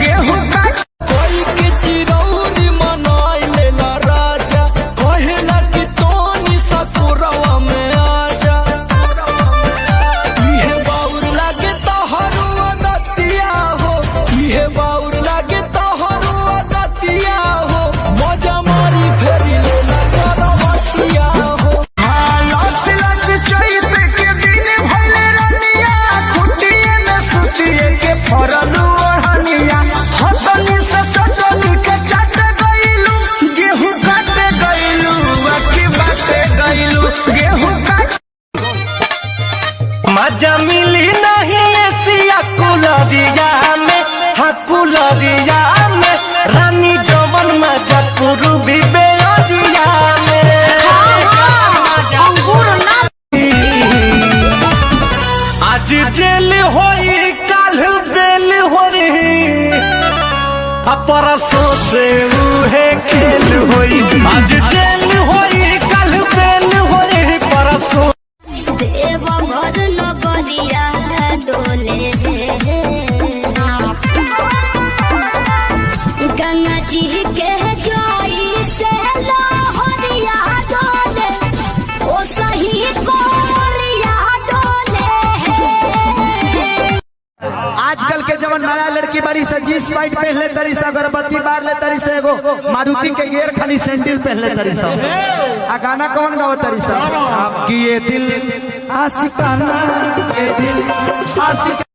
गेहूं काट कोई के चिरौरी मनाई लेला राजा, कहेला कि तोनी सकुरवा में आजा। इहे बाउर लागे तोहरो दतिया हो, इहे बाउर लागे तोहरो दतिया हो, मजा मारी फेरी लेला करवतिया हो। लस लस चैत के दिन भइले रनिया, खुटिए में सुतिए के फरलू ओढ़निया। हतनी से सटनी के चाट गइलू, गेहूं काटे गइलू, अखी बाटे गइलू, गेहूं काट मजा मिली नहीं एसिया कुलरिया में, हाँ कुलरिया में, रानी जवन मजा पूर्वी बेअरिया में। आज जेल होई काल बेल होई, परसों से उहे खेल होई। आज जेल होई काल बेल होई, परसों देव घर नगरिया डोले गंगा जी के जोई से लहरिया डोले, ओ सही कोरिया डोले। आजकल के जवन नया लड़की बड़ी से जींस पैंट पहले तरी से, अगरबत्ती बार ले तरी से, एगो मारुति के गेर खानी सैंडल पहले तरी से। आ गाना कौन गाओ तरी से? आपकी ये दिल आशिकाना, ये दिल आशिक